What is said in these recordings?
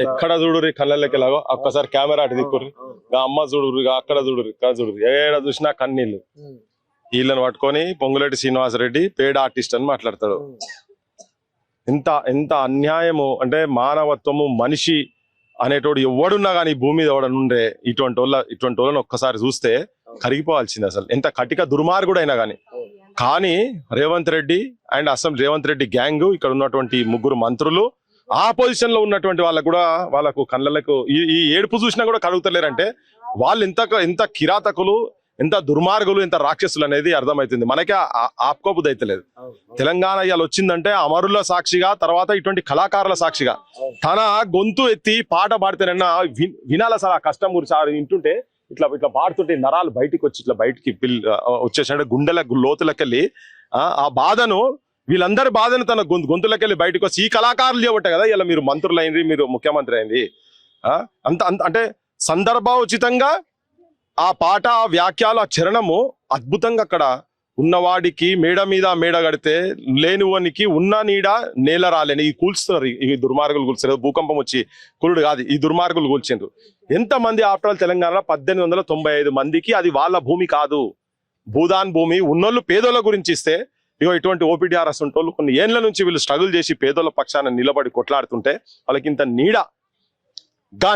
ఎక్కడ చూడుర్రి కళ్ళకి ఎలాగో ఒక్కసారి కెమెరా అటు దిక్కుర్రి అమ్మ చూడుర్రి అక్కడ చూడుర్రి ఇక్కడ చూడుర్రి ఏడ చూసినా కన్నీళ్ళు. వీళ్ళని పట్టుకొని పొంగులేటి శ్రీనివాసరెడ్డి పేడ ఆర్టిస్ట్ అని మాట్లాడతాడు. ఎంత ఎంత అన్యాయము అంటే మానవత్వము మనిషి అనేటోడు ఎవడున్నా కానీ భూమి మీద ఎవడనుండే ఇటువంటి వాళ్ళని ఒక్కసారి చూస్తే కరిగిపోవాల్సింది. అసలు ఎంత కటిక దుర్మార్గుడైనా కానీ Revanth Reddy and assembly Revanth Reddy gang ఇక్కడ ఉన్నటువంటి ముగ్గురు మంత్రులు ఆపోజిషన్ లో ఉన్నటువంటి వాళ్ళకు కూడా వాళ్ళకు కళ్ళకు ఈ ఏడుపు చూసినా కూడా కలుగుతలేరంటే వాళ్ళు ఎంత కిరాతకులు, ఎంత దుర్మార్గులు, ఎంత రాక్షసులు అనేది అర్థమవుతుంది. మనకే ఆపుకోబుద్ధి అయితలేదు. తెలంగాణ ఇవాళ వచ్చిందంటే అమరుల సాక్షిగా, తర్వాత ఇటువంటి కళాకారుల సాక్షిగా తన గొంతు ఎత్తి పాట పాడితేనన్నా వినాలి. అసలు ఆ కష్టం గురించి వింటుంటే ఇట్లా పాడుతుంటే నరాలు బయటికి వచ్చి ఇట్లా బయటికి వచ్చేసినట్టు గుండెల లోతులకెళ్ళి ఆ బాధను, వీళ్ళందరి బాధను తన గొంతులకెళ్ళి బయటకు వచ్చి ఈ కళాకారులు చేయబట్టే కదా ఇలా మీరు మంత్రులు అయింది, మీరు ముఖ్యమంత్రి అయింది. అంటే సందర్భోచితంగా ఆ పాట, ఆ వ్యాఖ్యలు, ఆ చరణము అద్భుతంగా అక్కడ ఉన్నవాడికి మేడ మీద మేడ కడితే లేనివానికి ఉన్న నీడ నేల రాలేని ఈ కూల్స్తున్నారు. ఈ దుర్మార్గులు కూల్చారు. భూకంపం వచ్చి కూలుడు కాదు, ఈ దుర్మార్గులు కూల్చిండ్రు. ఎంతమంది ఆఫ్టర్ ఆల్ తెలంగాణలో 1895 మందికి అది వాళ్ళ భూమి కాదు, భూదాన్ భూమి. ఉన్నోళ్ళు పేదోళ్ళ గురించి ఇస్తే ఇగో ఇటువంటి ఓపీడీఆర్ఎస్ ఉంటోళ్ళు కొన్ని ఏళ్ల నుంచి వీళ్ళు స్ట్రగుల్ చేసి పేదోళ్ళ పక్షాన నిలబడి కొట్లాడుతుంటే వాళ్ళకి ఇంత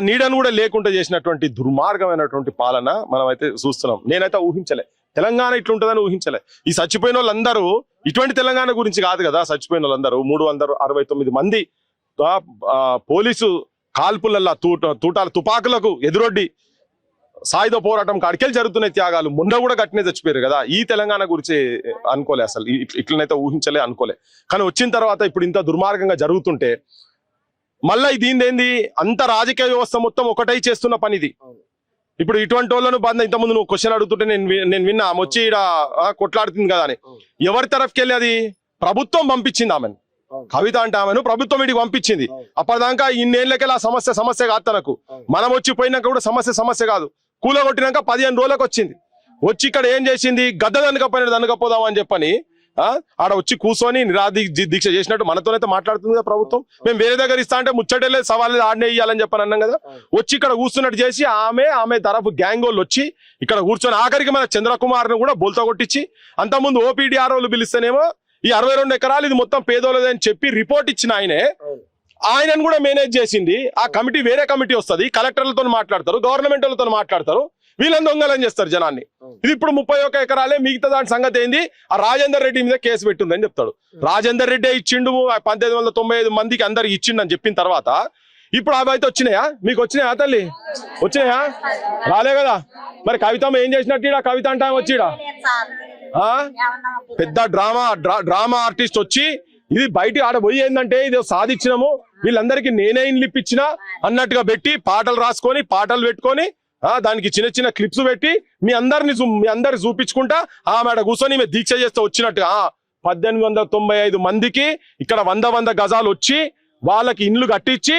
నీడను కూడా లేకుండా చేసినటువంటి దుర్మార్గమైనటువంటి పాలన మనమైతే చూస్తున్నాం. నేనైతే ఊహించలే తెలంగాణ ఇట్లుంటుందని ఊహించలే. ఈ చచ్చిపోయిన వాళ్ళందరూ ఇటువంటి తెలంగాణ గురించి కాదు కదా. చచ్చిపోయిన వాళ్ళందరూ 369 మంది పోలీసు కాల్పులల్లా తూటాల తుపాకులకు ఎదురొడ్డి సాయుధ పోరాటం కాడికెళ్ళి జరుగుతున్న త్యాగాలు మొన్న కూడా గట్టినే చచ్చిపోయారు కదా. ఈ తెలంగాణ గురించి అనుకోలే, అసలు ఇట్లనైతే ఊహించలే, అనుకోలే. కానీ వచ్చిన తర్వాత ఇప్పుడు ఇంత దుర్మార్గంగా జరుగుతుంటే మళ్ళీ దీనిదేంది అంత రాజకీయ వ్యవస్థ మొత్తం ఒకటై చేస్తున్న పనిది. ఇప్పుడు ఇటువంటి వాళ్ళను ఇంతకుముందు నువ్వు క్వశ్చన్ అడుగుతుంటే నేను విన్నా వచ్చి ఇక్కడ కొట్లాడుతుంది కదా అని. ఎవరి తరఫుకి వెళ్ళి అది ప్రభుత్వం పంపించింది ఆమెను, కవిత అంటే ఆమెను ప్రభుత్వం ఇడికి పంపించింది. అప్పటిదాకా ఇన్నేళ్ళకెళ్ళి ఆ సమస్య కాదు తనకు. మనం వచ్చి పోయినాక కూడా సమస్య కాదు. కూలగొట్టినాక 15 రోజులకు వచ్చింది. వచ్చి ఇక్కడ ఏం చేసింది, గద్ద దనకపోదామని చెప్పని ఆడ వచ్చి కూర్చొని దీక్ష చేసినట్టు మనతోనైతే మాట్లాడుతుంది కదా ప్రభుత్వం. మేము వేరే దగ్గర ఇస్తా అంటే ముచ్చటలే సవాళ్ళు ఆడనే ఇయ్యాలని చెప్పని అన్నాం కదా. వచ్చి ఇక్కడ కూర్చున్నట్టు చేసి ఆమె తరఫు గ్యాంగ్ వాళ్ళు వచ్చి ఇక్కడ కూర్చొని ఆఖరికి మన చంద్రకుమార్ ను కూడా బోల్తా కొట్టించి, అంతకుముందు ఓపీడీఆర్ వాళ్ళు పిలిస్తేనేమో ఈ 62 ఎకరాలు ఇది మొత్తం పేదోళ్ళది అని చెప్పి రిపోర్ట్ ఇచ్చిన ఆయనను కూడా మేనేజ్ చేసింది. ఆ కమిటీ వేరే కమిటీ వస్తుంది, కలెక్టర్లతో మాట్లాడతారు, గవర్నమెంట్ వాళ్ళతో మాట్లాడతారు, వీళ్ళని దొంగలని చేస్తారు జనాన్ని. ఇది ఇప్పుడు 31 ఎకరాలే, మిగతా దాని సంగతి ఏంది, ఆ రాజేందర్ రెడ్డి మీద కేసు పెట్టిందని చెప్తాడు. రాజేందర్ రెడ్డి ఇచ్చిండు 1895 మందికి అందరికి ఇచ్చిండు అని చెప్పిన తర్వాత ఇప్పుడు అవి అయితే వచ్చినాయా? మీకు వచ్చినాయా తల్లి? వచ్చినాయా? రాలే కదా. మరి కవితమ్మ ఏం చేసినట్టు కవిత అంటే వచ్చిడా పెద్ద డ్రామా ఆర్టిస్ట్ వచ్చి ఇది బయట ఆడ పోయి ఏంటంటే ఇది సాధించినాము, వీళ్ళందరికీ నేనే ఇండ్లు ఇప్పించిన అన్నట్టుగా పెట్టి పాటలు రాసుకొని పాటలు పెట్టుకొని దానికి చిన్న క్లిప్స్ పెట్టి మీ అందరి చూపించుకుంటా ఆమె కూర్చొని ఈమె దీక్ష చేస్తే వచ్చినట్టుగా 1895 మందికి ఇక్కడ 100 గజాలు వచ్చి వాళ్ళకి ఇండ్లు కట్టించి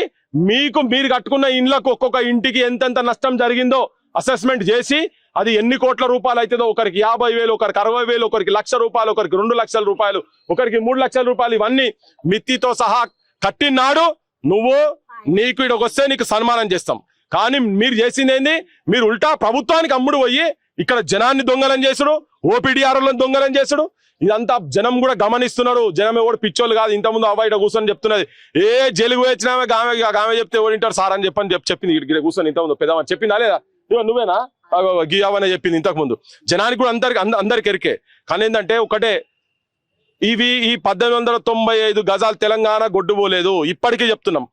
మీరు కట్టుకున్న ఇండ్లకు ఒక్కొక్క ఇంటికి ఎంతెంత నష్టం జరిగిందో అసెస్మెంట్ చేసి అది ఎన్ని కోట్ల రూపాయలు అవుతుందో, ఒకరికి 50,000, ఒకరికి 60,000, ఒకరికి ₹1,00,000, ఒకరికి ₹2,00,000, ఒకరికి ₹3,00,000, ఇవన్నీ మిత్తితో సహా కట్టినాడు. నీకు ఇక్కడికి వస్తే నీకు సన్మానం చేస్తాం. కానీ మీరు చేసింది ఏంది, మీరు ఉల్టా ప్రభుత్వానికి అమ్ముడు పోయి ఇక్కడ జనాన్ని దొంగలం చేసుడు, ఓపీడీఆర్లను దొంగలం చేసుడు. ఇదంతా జనం కూడా గమనిస్తున్నారు. జనం ఎవడు పిచ్చోళ్ళు కాదు. ఇంతకుముందు అవ్వ ఇక్కడ కూర్చొని చెప్తున్నది, ఏ జైలుకు వచ్చినామే గామె చెప్తే ఎవడింటారు సార్ అని చెప్పింది. ఇక్కడ కూర్చొని ఇంతకుముందు పెద్దమని చెప్పిందా లేదా? నువ్వేనా గీయావనే చెప్పింది ఇంతకుముందు. జనానికి కూడా అందరికి ఎరికే. కానీ ఏంటంటే ఒకటే, ఈ 1895 గజాలు తెలంగాణ గొడ్డుపోలేదు. ఇప్పటికీ చెప్తున్నాం.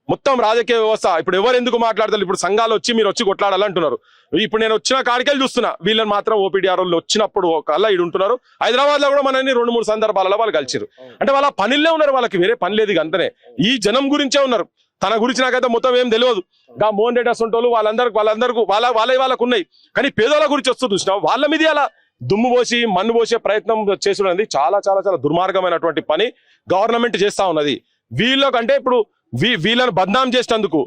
మొత్తం రాజకీయ వ్యవస్థ ఇప్పుడు ఎవరు ఎందుకు మాట్లాడతారు? ఇప్పుడు సంఘాలు వచ్చి మీరు వచ్చి కొట్లాడాలంటున్నారు. ఇప్పుడు నేను వచ్చిన కాడికెళ్ళి చూస్తున్నా, వీళ్ళని మాత్రం ఓపీడీఆర్ వాళ్ళు వచ్చినప్పుడు ఒకళ్ళ ఇడు ఉంటున్నారు. హైదరాబాద్ లో కూడా మనని 2-3 సందర్భాలలో వాళ్ళు కలిసిరు. అంటే వాళ్ళ పనిలో ఉన్నారు, వాళ్ళకి వేరే పని లేదు. అంతనే ఈ జనం గురించే ఉన్నారు. తన గురించి నాకైతే మొత్తం ఏం తెలియదు. మోహన్ రెడ్డి అసంటోళ్ళు వాళ్ళకు ఉన్నాయి. కానీ పేదోళ్ళ గురించి వస్తూ చూసినావు, వాళ్ళ మీద అలా దుమ్ము పోసి మన్ను పోసే ప్రయత్నం చేస్తున్నది చాలా చాలా చాలా దుర్మార్గమైనటువంటి పని గవర్నమెంట్ చేస్తా ఉన్నది. వీళ్ళకంటే ఇప్పుడు వీళ్ళను బద్నాం చేసినందుకు,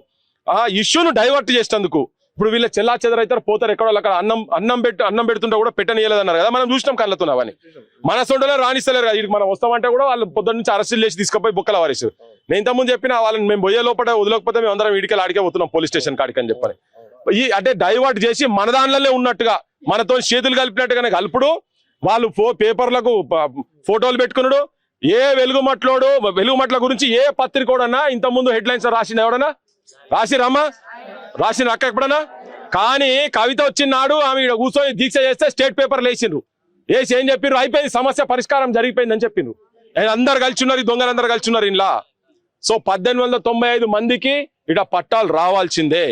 ఆ ఇష్యూను డైవర్ట్ చేసినందుకు ఇప్పుడు వీళ్ళ చెల్లా చెదరైతారు పోతారు ఎక్కడో అక్కడ అన్నం పెడుతుంటే కూడా పెట్టనియలేదన్నారు కదా, మనం చూసినాం కళ్ళతో అవన్నీ. మన సొంటలో రాణిస్తలేరు కదా, మనం వస్తామంటే కూడా వాళ్ళు పొద్దున్న నుంచి అరెస్టులు చేసి తీసుకుపోయి బుక్కల వారేసారు. నేను ఇంతకుముందు చెప్పిన వాళ్ళని మేము పోయే లోపల వదలకపోతే మేము అందరం ఇడికి ఆడికే పోతున్నాం పోలీస్ స్టేషన్ కాడికి అని చెప్పని. అంటే డైవర్ట్ చేసి మన దానిలోనే ఉన్నట్టుగా మనతో చేతులు కలిపినట్టుగానే కలుపుడు, వాళ్ళు పేపర్లకు ఫోటోలు పెట్టుకున్నాడు. ఏ వెలుగుమట్ల గురించి ఏ పత్రికోడన్నా ఇంత ముందు హెడ్లైన్స్ రాసింది ఎవడన్నా? రాసిన అక్క ఎప్పుడన్నా? కానీ కవిత వచ్చినాడు ఆమె కూర్చొని దీక్ష చేస్తే స్టేట్ పేపర్లు వేసిండ్రు. వేసి ఏం చెప్పిర్రు? అయిపోయింది, సమస్య పరిష్కారం జరిగిపోయిందని చెప్పిండ్రు. అందరు కలిసిన్నారు, ఈ దొంగలందరూ కలిసిన్నారు ఇలా. సో 1895 మందికి ఇట పట్టాలు రావాల్సిందే,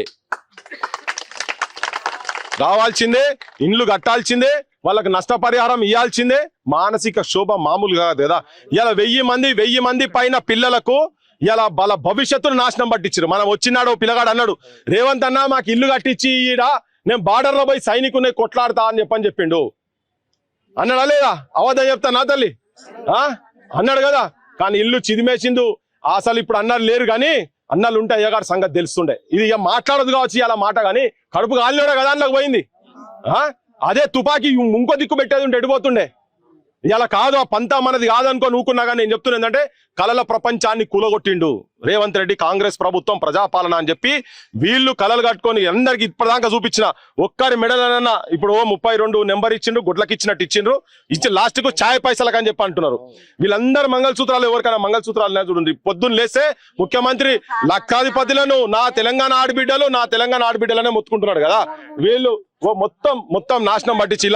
ఇండ్లు కట్టాల్సిందే, వాళ్ళకి నష్టపరిహారం ఇవ్వాల్సిందే. మానసిక శోభ మామూలు కాదు కదా. ఇలా 1000 మంది పైన పిల్లలకు ఇలా వాళ్ళ భవిష్యత్తును నాశనం పట్టించారు. మనం వచ్చినాడు పిల్లగాడు అన్నాడు, రేవంత్ అన్న మాకు ఇల్లు కట్టించి ఈడ నేను బార్డర్ లో పోయి సైనికుని కొట్లాడతా అని చెప్పిండు. అన్నాడా లేదా? అవధం చెప్తా నా తల్లి అన్నాడు కదా. కానీ ఇల్లు చిదిమేసిండు. అసలు ఇప్పుడు అన్నారు లేరు, కానీ అన్నాళ్ళు ఉంటే అయ్యగారు సంగతి తెలుస్తుండే. ఇది ఇక మాట్లాడదు కావచ్చు ఇలా మాట, కానీ కడుపు కాలినాడే కదా అందులోకి పోయింది. అదే తుపాకీ ఇంకో దిక్కు పెట్టేది ఉంటే ఎడిపోతుండే. ఇలా కాదు, ఆ పంతా మనది కాదనుకో నూకున్నా. కానీ నేను చెప్తున్నా ఏంటంటే కళల ప్రపంచాన్ని కూలగొట్టిండు రేవంత్ రెడ్డి. కాంగ్రెస్ ప్రభుత్వం ప్రజాపాలన అని చెప్పి వీళ్ళు కళలు కట్టుకొని అందరికి ఇప్పటిదాకా చూపించిన ఒక్కరి మెడలన్నా ఇప్పుడు 32 నెంబర్ ఇచ్చిండ్రు, గుడ్లకి ఇచ్చినట్టు ఇచ్చిండ్రు. ఇచ్చి లాస్ట్ కు ఛాయ్ పైసలకు అని చెప్పి అంటున్నారు. వీళ్ళందరూ మంగళసూత్రాలు, ఎవరికైనా మంగళసూత్రాలు చూడండి. పొద్దున్న లేస్తే ముఖ్యమంత్రి లక్షాధిపతులను నా తెలంగాణ ఆడబిడ్డలనే మొత్తుకుంటున్నాడు కదా. వీళ్ళు మొత్తం నాశనం పట్టించి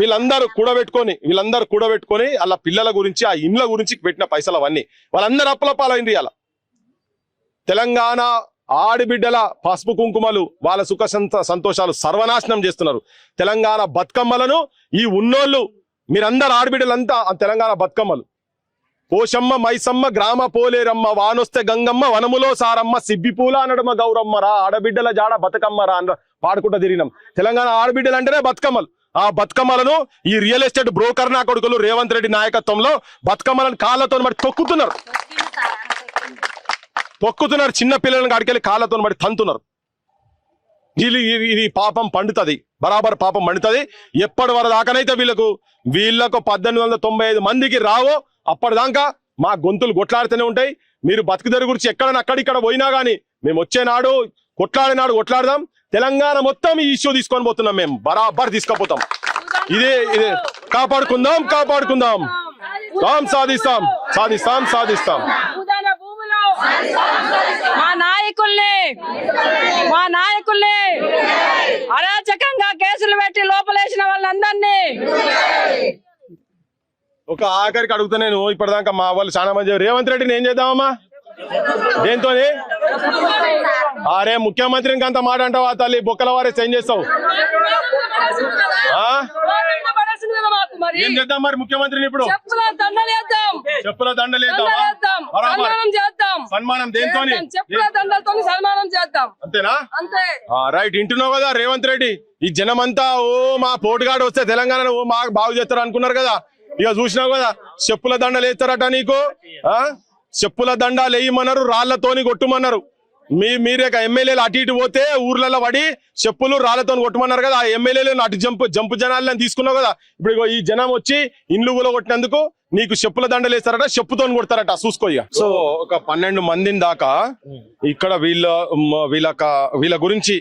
వీళ్ళందరూ కూడబెట్టుకొని అలా పిల్లల గురించి ఆ ఇండ్ల గురించి పెట్టిన పైసలు అవన్నీ వాళ్ళందరూ అప్పలపాలైంది. అలా తెలంగాణ ఆడబిడ్డల పసుపు కుంకుమలు వాళ్ళ సుఖ సంతోషాలు సర్వనాశనం చేస్తున్నారు. తెలంగాణ బతుకమ్మలను ఈ ఉన్నోళ్ళు మీరందరు ఆడబిడ్డలంతా తెలంగాణ బతుకమ్మలు పోషమ్మ మైసమ్మ గ్రామ పోలేరమ్మ వానొస్తే గంగమ్మ వనములో సారమ్మ సిబ్బిపూల నడుమ గౌరమ్మ రా ఆడబిడ్డల జాడ బతుకమ్మ రా అని పాడుకుంటూ తిరిగినాం. తెలంగాణ ఆడబిడ్డలు అంటేనే బతుకమ్మలు. ఆ బతుకమ్మలను ఈ రియల్ ఎస్టేట్ బ్రోకర్ నా కొడుకులు రేవంత్ రెడ్డి నాయకత్వంలో బతుకమ్మలను కాళ్ళతో మరి తొక్కుతున్నారు. చిన్న పిల్లలను కాడికెళ్ళి కాళ్ళతో మరి తంతున్నారు. ఇది పాపం పండుతుంది, బరాబర్ పాపం పండుతుంది. ఎప్పటి వరకు దాకానైతే వీళ్ళకు 1895 మందికి రావో అప్పటిదాకా మా గొంతులు కొట్లాడుతూనే ఉంటాయి. మీరు బతుకుదెరు గురించి ఎక్కడన్నా అక్కడిక్కడ పోయినా గానీ మేము వచ్చేనాడు కొట్లాడదాం. తెలంగాణ మొత్తం ఈ ఇష్యూ తీసుకొని పోతున్నాం, మేము బరాబర్ తీసుకుపోతాం. ఇదే కాపాడుకుందాం. సాధిస్తాం. మా నాయకుల్ని అరాచకంగా కేసులు పెట్టి లోపలేసిన వాళ్ళందరినీ ఒక ఆఖరికి అడుగుతా నేను. ఇప్పటిదాకా మా వాళ్ళు చాలా మంది రేవంత్ రెడ్డిని ఏం చేద్దామమ్మా దేంతో? అరే ముఖ్యమంత్రికి అంత మాట అంటావా తల్లి? బొక్కల వారే చేంజ్ చేస్తావు. ఏం చేద్దాం మరి ముఖ్యమంత్రిని? ఇప్పుడు చెప్పుల దండలేద్దాం, సన్మానం దేంతో? అంతేనా? రైట్. ఇంటున్నావు కదా రేవంత్ రెడ్డి, ఈ జనమంతా మా పోటుగాడు వస్తే తెలంగాణ మాకు బాగు చేస్తారు అనుకున్నారు కదా. ఇక చూసినావు కదా, చెప్పుల దండలు వేస్తారట నీకు. చెప్పుల దండాలు వేయమన్నారు, రాళ్లతోని కొట్టుమన్నారు. మీరే ఎమ్మెల్యేలు అటు ఇటు పోతే ఊర్లలో పడి చెప్పులు రాళ్లతో కొట్టమన్నారు కదా. ఆ ఎమ్మెల్యేలు అటు జంపు జనాలను తీసుకున్నావు కదా. ఇప్పుడు ఈ జనం వచ్చి ఇండ్లు కూడా కొట్టినందుకు నీకు చెప్పుల దండలు వేస్తారట, చెప్పుతో కొడతారట. చూసుకో. సో ఒక 12 మందిని దాకా ఇక్కడ వీళ్ళ గురించి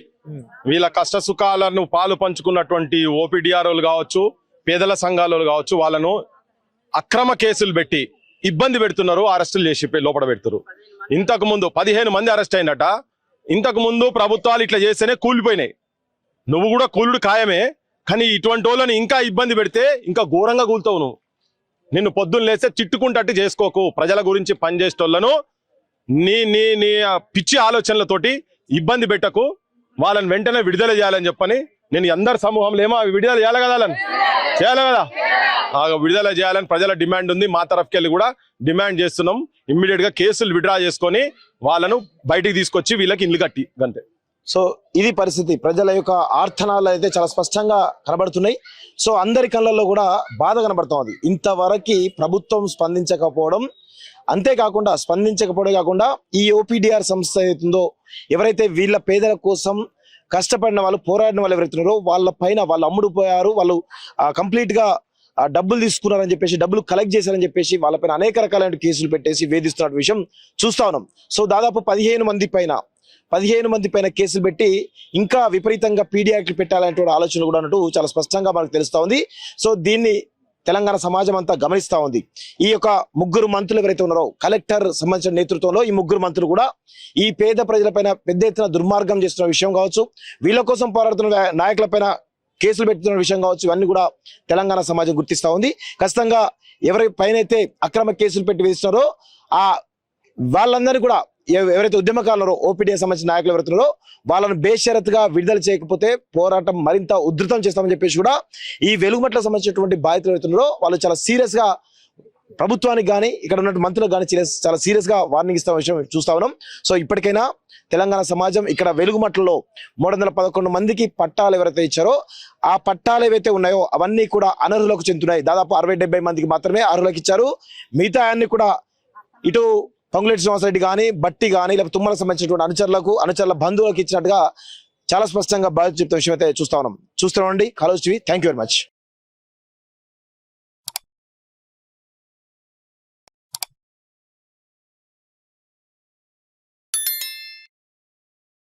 వీళ్ళ కష్ట సుఖాలను పాలు పంచుకున్నటువంటి ఓపీడీఆర్ఓలు కావచ్చు, పేదల సంఘాలు కావచ్చు, వాళ్ళను అక్రమ కేసులు పెట్టి ఇబ్బంది పెడుతున్నారు, అరెస్టులు చేసి లోపల పెడుతున్నారు. ఇంతకు ముందు 15 మంది అరెస్ట్ అయినట. ఇంతకు ముందు ప్రభుత్వాలు ఇట్లా చేస్తేనే కూలిపోయినాయి. నువ్వు కూడా కూలుడు ఖాయమే, కానీ ఇటువంటి వాళ్ళని ఇంకా ఇబ్బంది పెడితే ఇంకా ఘోరంగా కూలుతావు నువ్వు. నిన్ను పొద్దున్న లేస్తే చిట్టుకుంటట్టు చేసుకోకు. ప్రజల గురించి పనిచేసేటోళ్లను నీ నీ నీ పిచ్చి ఆలోచనలతోటి ఇబ్బంది పెట్టకు. వాళ్ళని వెంటనే విడుదల చేయాలని చెప్పని నేను అందరి సమూహంలో ఏమో విడుదల చేయాలి కదా, విడుదల చేయాలని ప్రజల డిమాండ్ ఉంది. మా తరఫుకెళ్ళి కూడా డిమాండ్ చేస్తున్నాం. ఇమ్మీడియట్ గా కేసులు విడ్రా చేసుకొని వాళ్ళను బయటికి తీసుకొచ్చి వీళ్ళకి ఇల్లు కట్టి గంతే. సో ఇది పరిస్థితి. ప్రజల యొక్క ఆర్తనాలు అయితే చాలా స్పష్టంగా కనబడుతున్నాయి. సో అందరి కళ్ళల్లో కూడా బాధ కనబడుతుంది. ఇంతవరకు ప్రభుత్వం స్పందించకపోవడం, అంతేకాకుండా ఈ ఓపీడీఆర్ సంస్థ అవుతుందో ఎవరైతే వీళ్ళ పేదల కోసం కష్టపడిన వాళ్ళు, పోరాడిన వాళ్ళు ఎవరైతున్నారో వాళ్ళ పైన వాళ్ళు అమ్ముడు పోయారు, వాళ్ళు కంప్లీట్ గా డబ్బులు తీసుకున్నారని చెప్పేసి, డబ్బులు కలెక్ట్ చేశారని చెప్పేసి వాళ్ళపైన అనేక రకాలైన కేసులు పెట్టేసి వేధిస్తున్న విషయం చూస్తా ఉన్నాం. సో దాదాపు 15 మంది పైన కేసులు పెట్టి ఇంకా విపరీతంగా పీడీ యాక్ట్లు పెట్టాలనే ఆలోచనలు కూడా ఉన్నట్టు చాలా స్పష్టంగా మనకు తెలుస్తా ఉంది. సో దీన్ని తెలంగాణ సమాజం అంతా గమనిస్తా ఉంది. ఈ యొక్క ముగ్గురు మంత్రులు ఎవరైతే ఉన్నారో, కలెక్టర్ సంబంధించిన నేతృత్వంలో ఈ ముగ్గురు మంత్రులు కూడా ఈ పేద ప్రజలపైన పెద్ద ఎత్తున దుర్మార్గం చేస్తున్న విషయం కావచ్చు, వీళ్ళ కోసం పోరాడుతున్న నాయకులపైన కేసులు పెడుతున్న విషయం కావచ్చు, ఇవన్నీ కూడా తెలంగాణ సమాజం గుర్తిస్తా ఉంది. ఖచ్చితంగా ఎవరి పైన అయితే అక్రమ కేసులు పెట్టి వేస్తున్నారో ఆ వాళ్ళందరినీ కూడా ఎవరైతే ఉద్యమకారులు ఓపీడీ సంబంధించిన నాయకులు ఎవరుతున్నారో వాళ్ళను బేషరతుగా విడుదల చేయకపోతే పోరాటం మరింత ఉధృతం చేస్తామని చెప్పేసి కూడా ఈ వెలుగుమట్లకు సంబంధించినటువంటి బాధితులు ఎవరుతున్నారో వాళ్ళు చాలా సీరియస్ గా ప్రభుత్వానికి కానీ ఇక్కడ ఉన్న మంత్రులకు కానీ చాలా సీరియస్ గా వార్నింగ్ ఇస్తున్న విషయం చూస్తా ఉన్నాం. సో ఇప్పటికైనా తెలంగాణ సమాజం ఇక్కడ వెలుగుమట్లలో 311 మందికి పట్టాలు ఎవరైతే ఇచ్చారో ఆ పట్టాలు ఏవైతే ఉన్నాయో అవన్నీ కూడా అనర్హులకు చెందుతున్నాయి. దాదాపు 60-70 మందికి మాత్రమే అర్హులకు ఇచ్చారు. మిగతా అన్ని కూడా ఇటు పొంగులేటి శ్రీనివాసరెడ్డి కానీ, బట్టి కానీ, లేకపోతే తుమ్మలకు సంబంధించినటువంటి అనుచరుల బంధువులకు ఇచ్చినట్టుగా చాలా స్పష్టంగా బాధ్యత చెప్తున్న విషయం అయితే చూస్తా ఉన్నాం. చూస్తున్నామండి college TV. Thank you very much.